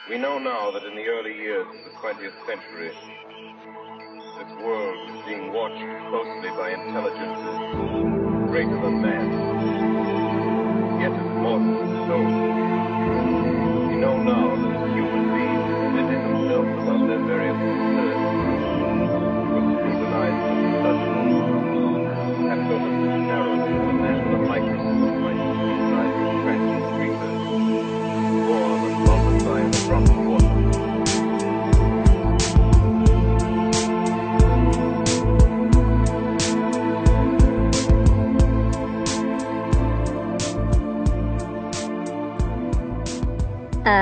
We know now that in the early years of the 20th century, this world was being watched closely by intelligences greater than man, yet as mortal as souls. We know now that human beings busy themselves about their various concerns were scrutinized and studied, and focused narrowly on the man with a microscope might scrutinize the transient creatures, warm and multiply in the drop of water.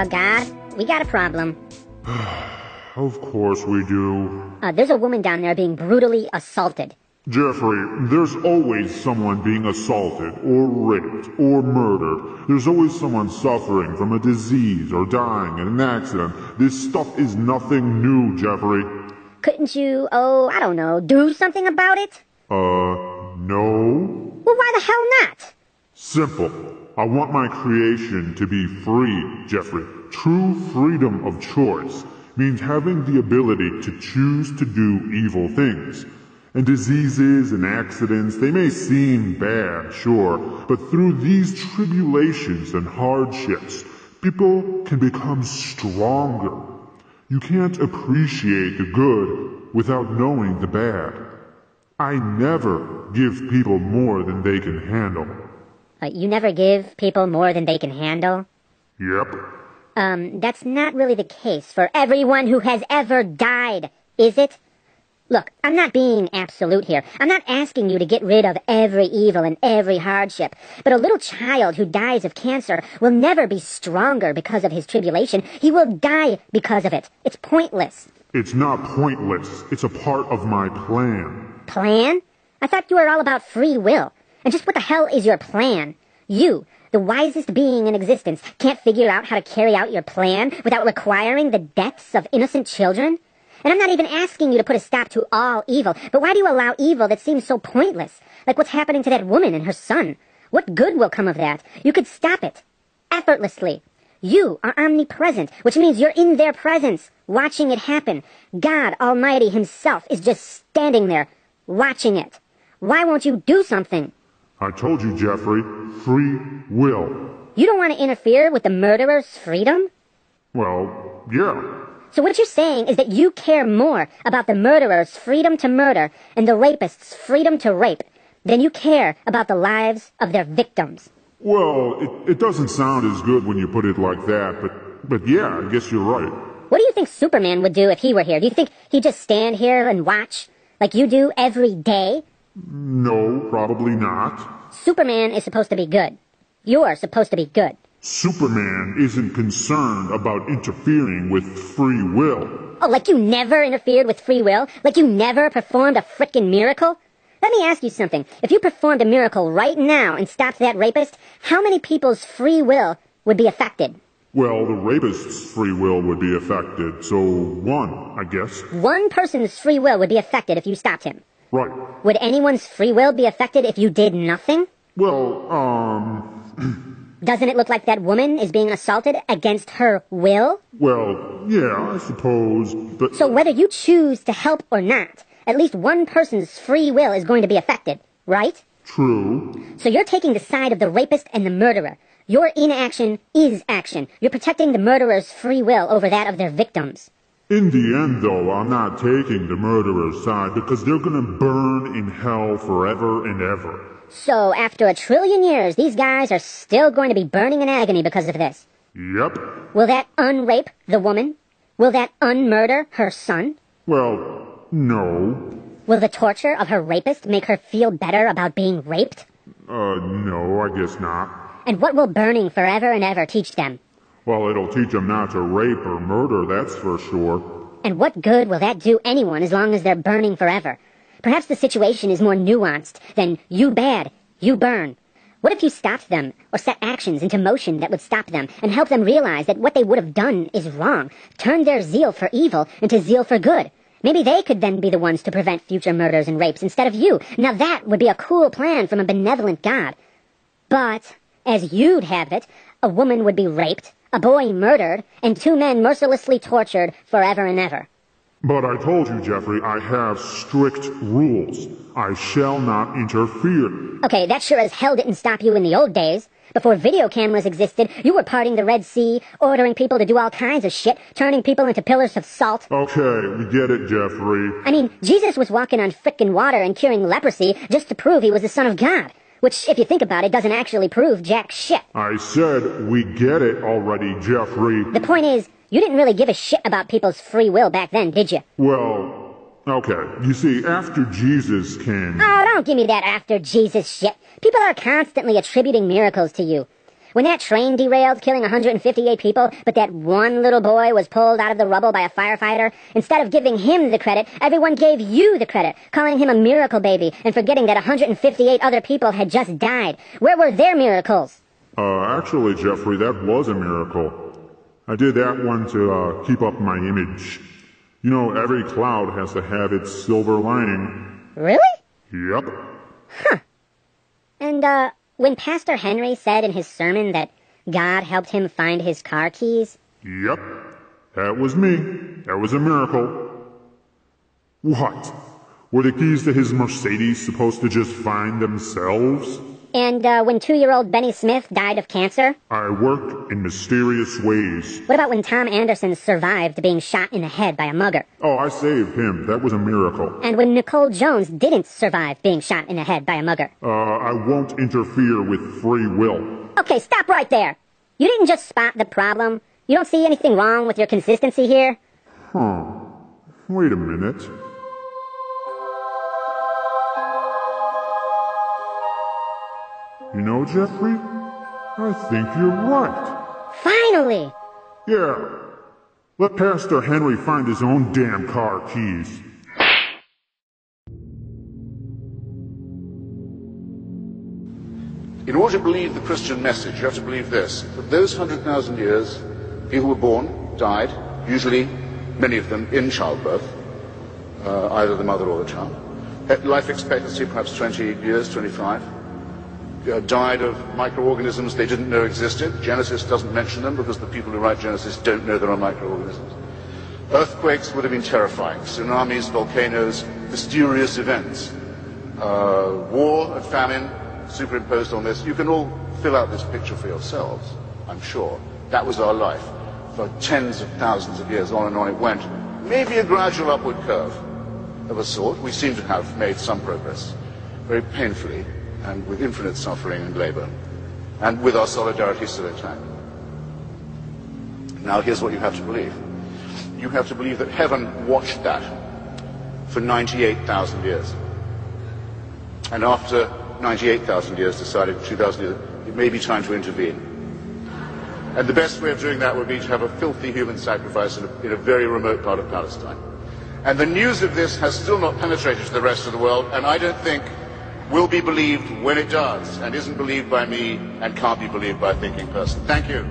God, we got a problem. Of course we do. There's a woman down there being brutally assaulted. Jeffrey, there's always someone being assaulted, or raped, or murdered. There's always someone suffering from a disease or dying in an accident. This stuff is nothing new, Jeffrey. Couldn't you, I don't know, do something about it? No. Well, why the hell not? Simple. I want my creation to be free, Jeffrey. True freedom of choice means having the ability to choose to do evil things. And diseases and accidents, they may seem bad, sure, but through these tribulations and hardships, people can become stronger. You can't appreciate the good without knowing the bad. I never give people more than they can handle. You never give people more than they can handle? Yep. That's not really the case for everyone who has ever died, is it? Look, I'm not being absolute here. I'm not asking you to get rid of every evil and every hardship. But a little child who dies of cancer will never be stronger because of his tribulation. He will die because of it. It's pointless. It's not pointless. It's a part of my plan. Plan? I thought you were all about free will. And just what the hell is your plan? You, the wisest being in existence, can't figure out how to carry out your plan without requiring the deaths of innocent children? And I'm not even asking you to put a stop to all evil, but why do you allow evil that seems so pointless? Like what's happening to that woman and her son? What good will come of that? You could stop it. Effortlessly. You are omnipresent, which means you're in their presence, watching it happen. God Almighty himself is just standing there, watching it. Why won't you do something? I told you, Jeffrey, free will. You don't want to interfere with the murderer's freedom? Well, yeah. So what you're saying is that you care more about the murderer's freedom to murder and the rapist's freedom to rape than you care about the lives of their victims. Well, it doesn't sound as good when you put it like that, but yeah, I guess you're right. What do you think Superman would do if he were here? Do you think he'd just stand here and watch, like you do every day? No, probably not. Superman is supposed to be good. You're supposed to be good. Superman isn't concerned about interfering with free will. Oh, like you never interfered with free will? Like you never performed a frickin' miracle? Let me ask you something. If you performed a miracle right now and stopped that rapist, how many people's free will would be affected? Well, the rapist's free will would be affected, so one, I guess. One person's free will would be affected if you stopped him. Right. Would anyone's free will be affected if you did nothing? Well, Doesn't it look like that woman is being assaulted against her will? Well, yeah, I suppose, but... So whether you choose to help or not, at least one person's free will is going to be affected, right? True. So you're taking the side of the rapist and the murderer. Your inaction is action. You're protecting the murderer's free will over that of their victims. In the end, though, I'm not taking the murderer's side because they're gonna burn in hell forever and ever. So after 1 trillion years, these guys are still going to be burning in agony because of this. Yep. Will that unrape the woman? Will that unmurder her son? Well, no. Will the torture of her rapist make her feel better about being raped? No, I guess not. And what will burning forever and ever teach them? Well, it'll teach them not to rape or murder, that's for sure. And what good will that do anyone as long as they're burning forever? Perhaps the situation is more nuanced than you bad, you burn. What if you stopped them or set actions into motion that would stop them and help them realize that what they would have done is wrong, turn their zeal for evil into zeal for good? Maybe they could then be the ones to prevent future murders and rapes instead of you. Now that would be a cool plan from a benevolent God. But, as you'd have it, a woman would be raped, a boy murdered, and 2 men mercilessly tortured forever and ever. But I told you, Jeffrey, I have strict rules. I shall not interfere. Okay, that sure as hell didn't stop you in the old days. Before video cameras existed, you were parting the Red Sea, ordering people to do all kinds of shit, turning people into pillars of salt. Okay, we get it, Jeffrey. I mean, Jesus was walking on frickin' water and curing leprosy just to prove he was the Son of God. Which, if you think about it, doesn't actually prove jack shit. I said we get it already, Jeffrey. The point is, you didn't really give a shit about people's free will back then, did you? Well, okay. You see, after Jesus came... Oh, don't give me that after Jesus shit. People are constantly attributing miracles to you. When that train derailed, killing 158 people, but that one little boy was pulled out of the rubble by a firefighter, instead of giving him the credit, everyone gave you the credit, calling him a miracle baby, and forgetting that 158 other people had just died. Where were their miracles? Actually, Jeffrey, that was a miracle. I did that one to keep up my image. You know, every cloud has to have its silver lining. Really? Yep. Huh. And, when Pastor Henry said in his sermon that God helped him find his car keys... Yep. That was me. That was a miracle. What? Were the keys to his Mercedes supposed to just find themselves? And, when 2-year-old Benny Smith died of cancer? I work in mysterious ways. What about when Tom Anderson survived being shot in the head by a mugger? Oh, I saved him. That was a miracle. And when Nicole Jones didn't survive being shot in the head by a mugger? I won't interfere with free will. Okay, stop right there. You didn't just spot the problem. You don't see anything wrong with your consistency here? Huh. Wait a minute. You know, Jeffrey, I think you're right. Finally! Yeah. Let Pastor Henry find his own damn car keys. In order to believe the Christian message, you have to believe this. For those 100,000 years, people were born, died, usually, many of them, in childbirth, either the mother or the child. Life expectancy, perhaps 20 years, 25. Died of microorganisms they didn't know existed. Genesis doesn't mention them because the people who write Genesis don't know there are microorganisms. Earthquakes would have been terrifying. Tsunamis, volcanoes, mysterious events. War and famine superimposed on this. You can all fill out this picture for yourselves, I'm sure. That was our life. For tens of thousands of years, on and on it went. Maybe a gradual upward curve of a sort. We seem to have made some progress, very painfully, and with infinite suffering and labor, and with our solidarity still intact. Now here's what you have to believe. You have to believe that heaven watched that for 98,000 years. And after 98,000 years decided 2,000 years, it may be time to intervene. And the best way of doing that would be to have a filthy human sacrifice in a very remote part of Palestine. And the news of this has still not penetrated to the rest of the world, and I don't think will be believed when it does, and isn't believed by me, and can't be believed by a thinking person. Thank you.